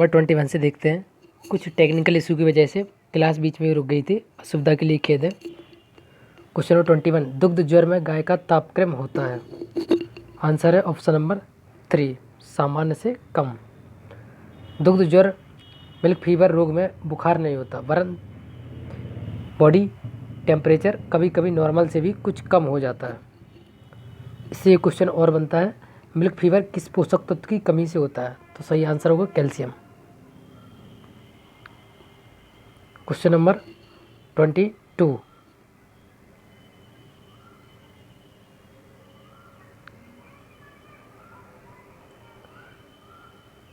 21 से देखते हैं। कुछ टेक्निकल इशू की वजह से क्लास बीच में रुक गई थी, असुविधा के लिए खेद है। क्वेश्चन नंबर 21, दुग्ध ज्वर में गाय का तापक्रम होता है। आंसर है ऑप्शन नंबर 3, सामान्य से कम। दुग्ध ज्वर मिल्क फीवर रोग में बुखार नहीं होता, वरन बॉडी टेम्परेचर कभी कभी नॉर्मल से भी कुछ कम हो जाता है। इससे एक क्वेश्चन और बनता है, मिल्क फीवर किस पोषक तत्व की कमी से होता है? तो सही आंसर होगा calcium. Question number 22,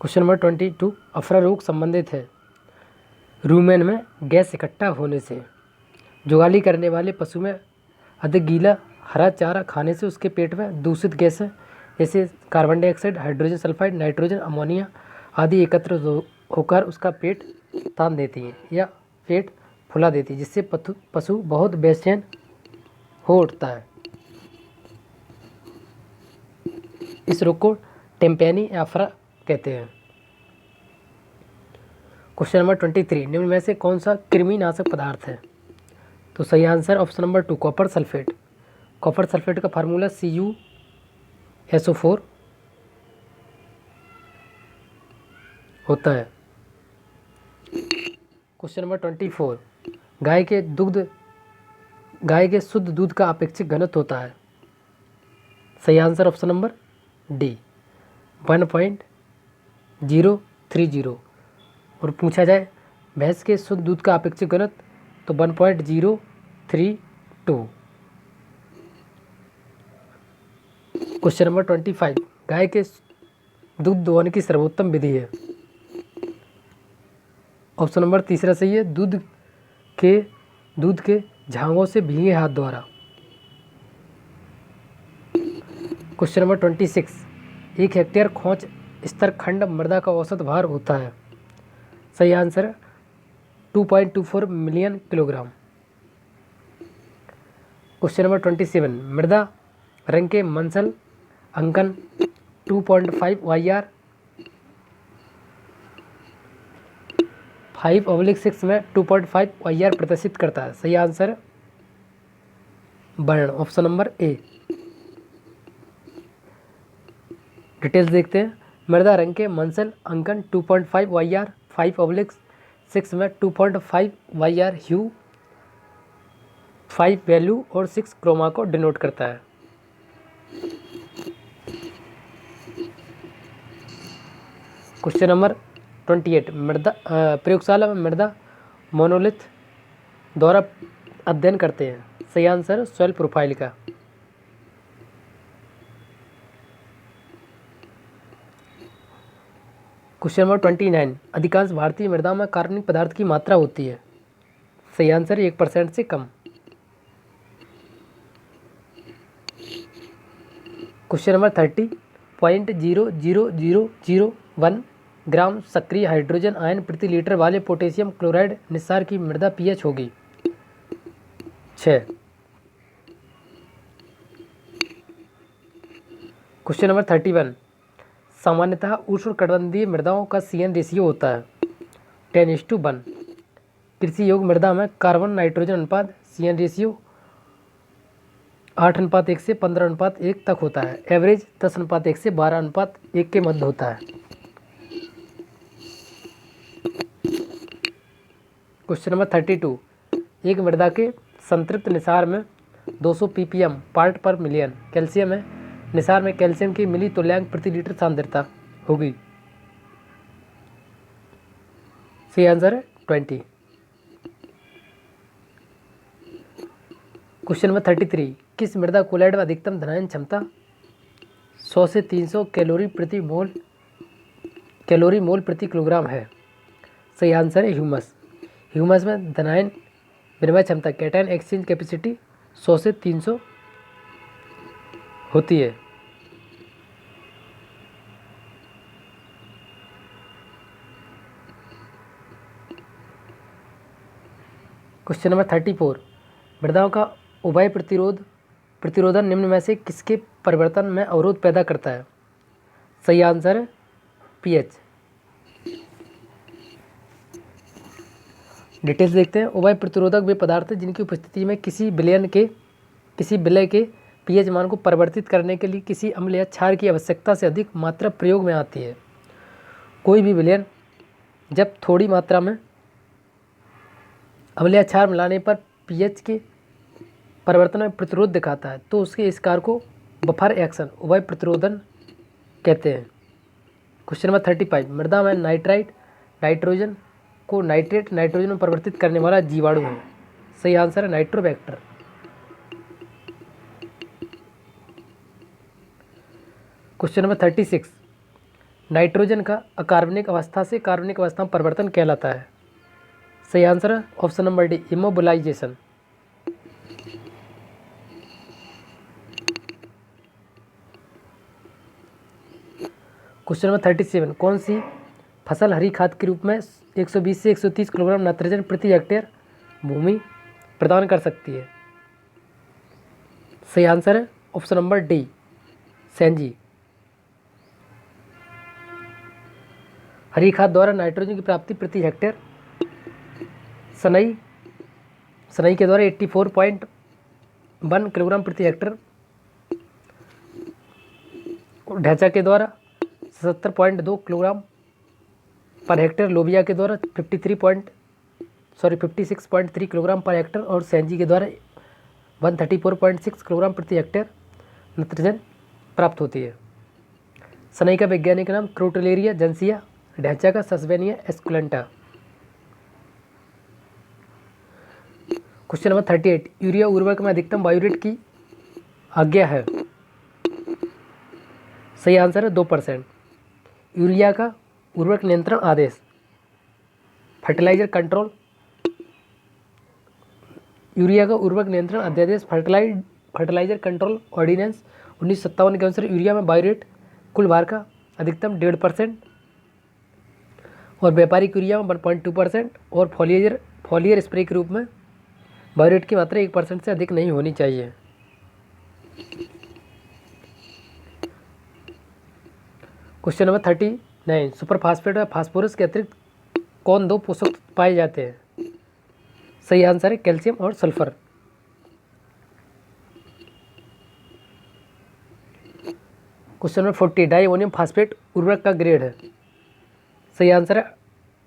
question number 22, अफरा रोग संबंधित है रूमेन में गैस इकट्ठा होने से। जुगाली करने वाले पशु में अधिक गीला हरा चारा खाने से उसके पेट में दूषित गैसें जैसे carbon dioxide, hydrogen sulphide, nitrogen, ammonia आदि एकत्र होकर उसका पेट तान देती हैं या पेट फुला देती है, जिससे पशु बहुत बेचैन हो उठता है। इस रोग को टेम्पेनी या अफरा कहते हैं। क्वेश्चन नंबर 23, निम्न में से कौन सा कृमिनाशक पदार्थ है? तो सही answer option number 2, copper sulphate. Copper sulphate का फार्मूला CuSO4 होता है। क्वेश्चन नंबर 24, गाय के शुद्ध दूध का अपेक्षित घनत्व होता है। सही आंसर ऑप्शन नंबर डी, 1.030। और पूछा जाए भैंस के शुद्ध दूध का अपेक्षित घनत्व तो 1.032। क्वेश्चन नंबर 25, गाय के दूध दोहन की सर्वोत्तम विधि है। ऑप्शन नंबर तीसरा सही है, दूध के झांगों से भीगे हाथ द्वारा। क्वेश्चन नंबर 26, 1 हेक्टेयर खोज स्तर खंड मृदा का औसत भार होता है। सही आंसर है 2.24 मिलियन किलोग्राम। क्वेश्चन नंबर 27, मृदा रंग के मंसल अंकन 2.5 YR 5/6 में 2.5 YR प्रदर्शित करता है। सही आंसर वर्ण, ऑप्शन नंबर ए। डिटेल्स देखते हैं। मृदा रंग के मंसल अंकन 2.5 YR 5/6 में 2.5 YR ह्यू 5 वैल्यू और 6 क्रोमा को डिनोट करता है। क्वेश्चन नंबर 28, प्रयोगशाला में मृदा मोनोलिथ द्वारा अध्ययन करते हैं। सही आंसर सॉइल प्रोफाइल का। क्वेश्चन नंबर 29, अधिकांश भारतीय मृदा में कार्बनिक पदार्थ की मात्रा होती है। सही आंसर 1% से कम। क्वेश्चन नंबर 30, 0.00001 ग्राम सक्रिय हाइड्रोजन आयन प्रति लीटर वाले पोटेशियम क्लोराइड निस्सार की मृदा pH होगी 6। क्वेश्चन नंबर 31, सामान्यतः उष्णकटिबंधीय मृदाओं का CN रेशियो होता है 10:1। कृषि योग्य मृदा में कार्बन नाइट्रोजन अनुपात CN रेशियो 8:1 से 15:1 तक होता है। एवरेज 10:1 से 12:1 के मध्य होता है। क्वेश्चन नंबर 32, एक मृदा के संतृप्त निसार में 200 ppm पार्ट पर मिलियन कैल्शियम है। निसार में कैल्शियम की मिली तुल्यांक प्रति लीटर सांद्रता होगी। सही आंसर है 20। क्वेश्चन नंबर 33, किस मृदा कोलाइड में अधिकतम धनायन क्षमता 100 से 300 कैलोरी मोल प्रति किलोग्राम है? सही आंसर है ह्यूमस। ह्यूमस में धनायन विनिमय क्षमता कैटायन एक्सचेंज कैपेसिटी 100 से 300 होती है। क्वेश्चन नंबर 34, मृदाओं का उभय प्रतिरोधन निम्न में से किसके परिवर्तन में अवरोध पैदा करता है? सही आंसर है pH। डिटेल्स देखते हैं। उभय प्रतिरोधक वे पदार्थ हैं जिनकी उपस्थिति में किसी विलय के पीएच मान को परिवर्तित करने के लिए किसी अम्ल या क्षार की आवश्यकता से अधिक मात्रा प्रयोग में आती है। कोई भी विलयन जब थोड़ी मात्रा में अम्ल या क्षार मिलाने पर पीएच के परिवर्तन में प्रतिरोध दिखाता है तो उसके इस कार्य को बफर एक्शन उभय प्रतिरोधन कहते हैं। क्वेश्चन नंबर 35, मृदा में नाइट्रोजन को नाइट्रोजन में परिवर्तित करने वाला जीवाणु है। सही आंसर है नाइट्रोबैक्टर। क्वेश्चन नंबर 36, नाइट्रोजन का अकार्बनिक अवस्था से कार्बनिक अवस्था में परिवर्तन कहलाता है। सही आंसर है option number D, immobilisation. Question number 37, कौन सी फसल हरी खाद के रूप में 120 से 130 किलोग्राम नाइट्रोजन प्रति हेक्टेयर भूमि प्रदान कर सकती है। सही आंसर है ऑप्शन नंबर डी, सेंजी। हरी खाद द्वारा नाइट्रोजन की प्राप्ति प्रति हेक्टेयर सनई के द्वारा 84.1 किलोग्राम प्रति हेक्टेयर, ढैंचा के द्वारा 77.2 किलोग्राम पर हेक्टेयर, लोबिया के द्वारा 56.3 किलोग्राम पर हेक्टेयर और सेंजी के द्वारा 134.6 किलोग्राम प्रति हेक्टेयर नाइट्रोजन प्राप्त होती है। सनई का वैज्ञानिक नाम क्रोटलेरिया जेंसिया, ढैंचा का सस्वेनिया एस्कुलेंटा। क्वेश्चन नंबर 38, यूरिया उर्वरक में अधिकतम वायुरेट की आज्ञा है। सही आंसर है 2%। यूरिया का उर्वरक नियंत्रण आदेश यूरिया का उर्वरक नियंत्रण अध्यादेश फर्टिलाइजर कंट्रोल ऑर्डिनेंस 1957 के अनुसार यूरिया में वायुरेट कुल भार का अधिकतम 1.5% और व्यापारिक यूरिया में 1.2% और फॉलियर स्प्रे के रूप में वायुरेट की मात्रा 1% से अधिक नहीं होनी चाहिए। क्वेश्चन नंबर 39, सुपरफास्फेट और फास्फोरस के अतिरिक्त कौन दो पोषक तत्व पाए जाते हैं। सही आंसर है कैल्शियम और sulphur. Question number 40, di ammonium phosphate उर्वरक का ग्रेड है। सही आंसर है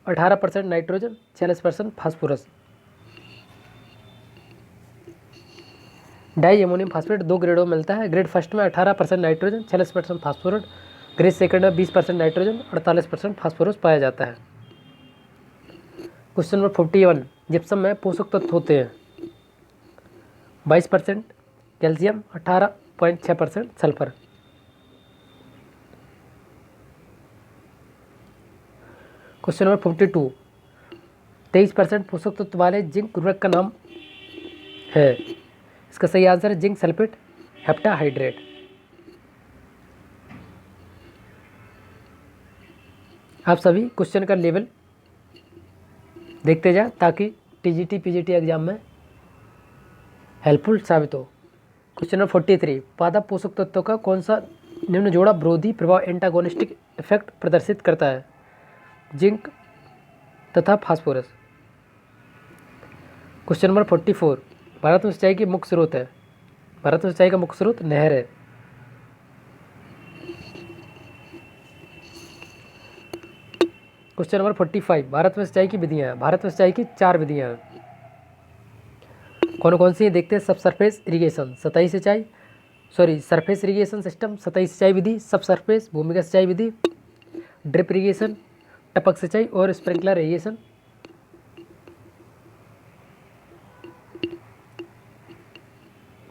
18% nitrogen 46% phosphorus. Di ammonium phosphate 2 ग्रेडों में मिलता है। ग्रेड फर्स्ट में 18% नाइट्रोजन 46% फास्फोरस, ग्रेड सेकंड में 20% नाइट्रोजन 48% फास्फोरस पाया जाता है। क्वेश्चन नंबर 41, जिप्सम में पोषक तत्व होते हैं 22% कैल्शियम 18.6% सल्फर। क्वेश्चन नंबर 42, 23% पोषक तत्व वाले जिंक उर्वरक का नाम है। इसका सही आंसर है जिंक सल्फेट हेप्टाहाइड्रेट। आप सभी क्वेश्चन का लेवल देखते जाएं ताकि टीजीटी पीजीटी एग्जाम में हेल्पफुल साबित हो। क्वेश्चन नंबर 43, पादप पोषक तत्वों का कौन सा निम्न जोड़ा विरोधी प्रभाव एंटागोनिस्टिक इफेक्ट प्रदर्शित करता है। जिंक तथा फास्फोरस। क्वेश्चन नंबर 44, भारत में सिंचाई की मुख्य स्रोत है। भारत में सिंचाई का मुख्य स्रोत नहर है। क्वेश्चन नंबर 45, भारत में सिंचाई की विधियाँ हैं। भारत में सिंचाई की 4 विधियाँ हैं। कौन कौन सी देखते हैं। सब सरफेस इरीगेशन सतही सिंचाई सरफेस इरीगेशन सिस्टम सतही सिंचाई विधि, सब सरफेस भूमिगत सिंचाई विधि, ड्रिप इरीगेशन टपक सिंचाई और स्प्रिंकलर इरीगेशन।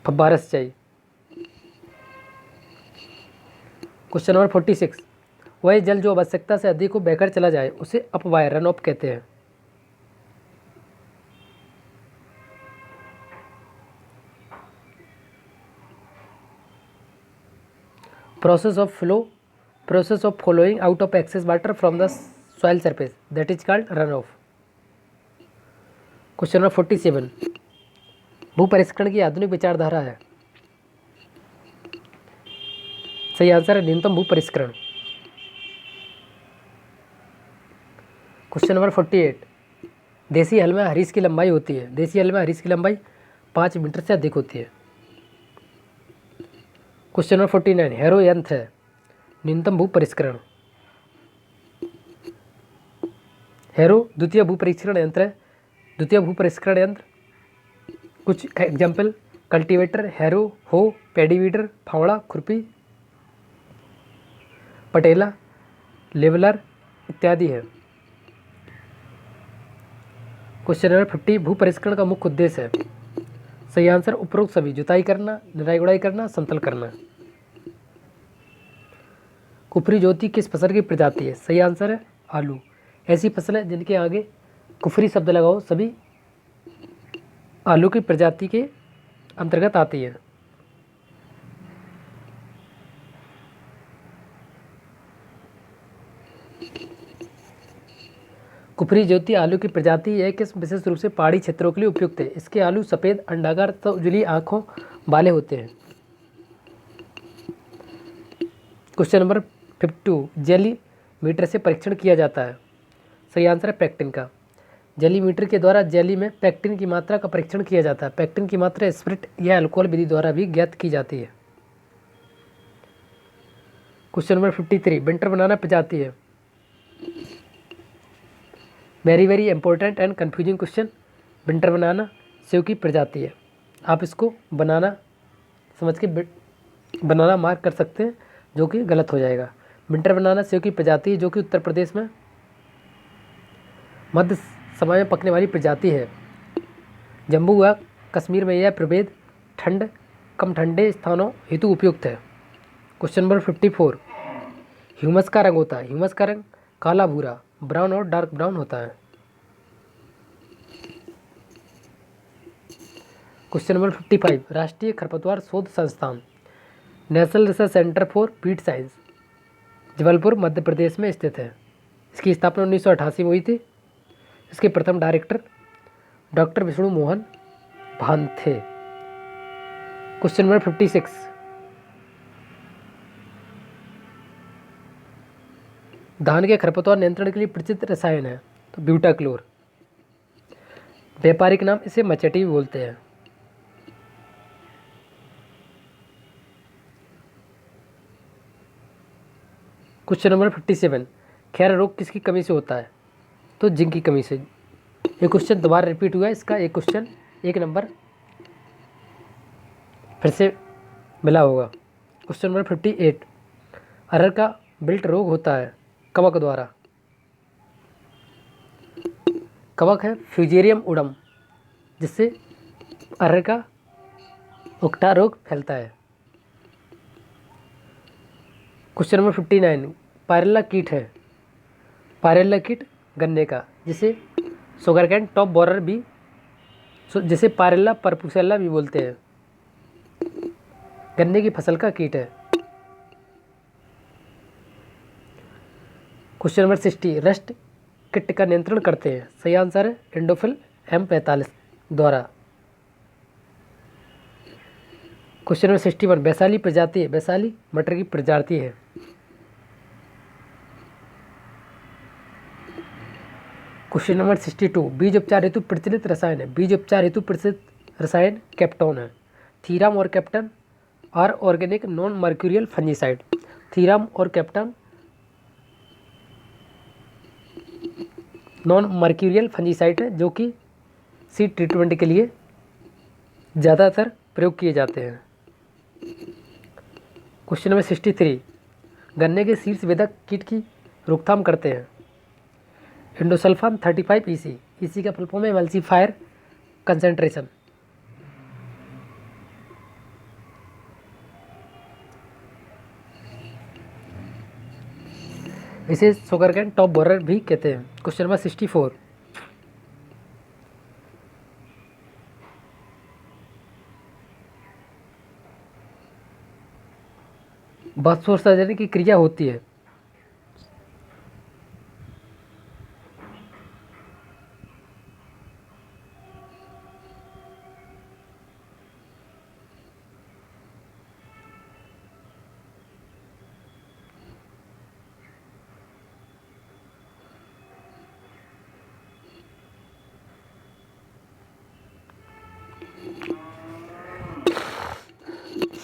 फव्वारा सिंचाई। क्वेश्चन नंबर 46, वह जल जो आवश्यकता से अधिक हो बहकर चला जाए उसे अपवाय रन ऑफ कहते हैं। Process of flowing out of excess water from the soil surface that is called run off. Question number 47, भू परिष्करण की आधुनिक विचारधारा है। सही आंसर है न्यूनतम भू परिष्करण। क्वेश्चन नंबर 48, देसी हल में हरीश की लंबाई होती है, देसी हल में हरीश की लंबाई 5 मीटर से अधिक होती है। क्वेश्चन नंबर 49, हैरो यंत्र है न्यूनतम भू परिष्करण। हैरो द्वितीय भू परीक्षण यंत्र है, द्वितीय भू परिष्करण यंत्र। कुछ एग्जाम्पल, कल्टीवेटर, हैरो, हो, पेडीवीडर, फावड़ा, खुरपी, पटेला, लेवलर इत्यादि है। क्वेश्चन नंबर 50, भू परिष्करण का मुख्य उद्देश्य है। सही आंसर उपरोक्त सभी, जुताई करना, निराई गुड़ाई करना, समतल करना। कुफरी ज्योति किस फसल की प्रजाति है? सही आंसर है आलू। ऐसी फसलें जिनके आगे कुफरी शब्द लगाओ सभी आलू की प्रजाति के अंतर्गत आती है। कुफरी ज्योति आलू की प्रजाति है किस विशेष रूप से पहाड़ी क्षेत्रों के लिए उपयुक्त है। इसके आलू सफ़ेद, अंडाकार तथा उजली आँखों वाले होते हैं। क्वेश्चन नंबर 52, जेली मीटर से परीक्षण किया जाता है। सही आंसर है पैक्टिन का। जेली मीटर के द्वारा जेली में पैक्टिन की मात्रा का परीक्षण किया जाता है। पैक्टिन की मात्रा स्पिरिट या अल्कोहल विधि द्वारा भी ज्ञात की जाती है। क्वेश्चन नंबर 53, विंटर बनाना प्रजाति है। Very very important and confusing question. Winter banana save की प्रजाति है। आप इसको बनाना समझ के बनाना मार्क कर सकते हैं, जो कि गलत हो जाएगा। विंटर बनाना सेव की प्रजाति है जो कि उत्तर प्रदेश में मध्य समय में पकने वाली प्रजाति है। जम्मू व कश्मीर में यह प्रभेद कम ठंडे स्थानों हेतु उपयुक्त है। क्वेश्चन नंबर 54, ह्यूमस का रंग होता है। ह्यूमस का रंग काला, भूरा, ब्राउन और डार्क ब्राउन होता है। क्वेश्चन नंबर 55, राष्ट्रीय खरपतवार शोध संस्थान national research centre for weed science Jabalpur Madhya Pradesh में स्थित है। इसकी स्थापना 1988 में हुई थी। इसके प्रथम डायरेक्टर डॉक्टर विष्णु मोहन भान थे। क्वेश्चन नंबर 56, धान के खरपतवार नियंत्रण के लिए प्रचलित रसायन है तो ब्यूटाक्लोर। व्यापारिक नाम इसे मचेटी भी बोलते हैं। क्वेश्चन नंबर 57, खैरा रोग किसकी कमी से होता है? तो जिंक की कमी से। ये क्वेश्चन दोबारा रिपीट हुआ है, इसका एक क्वेश्चन 1 नंबर फिर से मिला होगा। क्वेश्चन नंबर 58, अरहर का बिल्ट रोग होता है कवक द्वारा। कवक है फ्यूजेरियम उडम, जिससे अरहर का उकठा रोग फैलता है। क्वेश्चन नंबर 59, पायरेला कीट है। पायरेला कीट गन्ने का, जिसे शुगर कैन टॉप बोरर भी, जिसे पायरेला परपुसेला भी बोलते हैं, गन्ने की फसल का कीट है। क्वेश्चन नंबर 60, रस्ट कीट का नियंत्रण करते हैं। सही आंसर है एंडोफिल M45 द्वारा। क्वेश्चन नंबर 61, वैशाली प्रजाति है। वैशाली मटर की प्रजाति है। क्वेश्चन नंबर 62, बीज उपचार हेतु प्रचलित रसायन है। बीज उपचार हेतु प्रचलित रसायन कैप्टोन है। थीराम और captan are organic non mercurial fungicide. Thiram और कैप्टन नॉन मर्क्यूरियल फंजीसाइड है जो कि सीड ट्रीटमेंट के लिए ज़्यादातर प्रयोग किए जाते हैं। क्वेश्चन नंबर 63, गन्ने के शीर्ष वेदक कीट की रोकथाम करते हैं। Endosulfan 35 EC। EC का फुल फॉर्म है एमल्सीफायर कंसंट्रेशन। इसे शुगर कैन टॉप बोरर भी कहते हैं। क्वेश्चन नंबर 64, वाष्पोत्सर्जन की क्रिया होती है।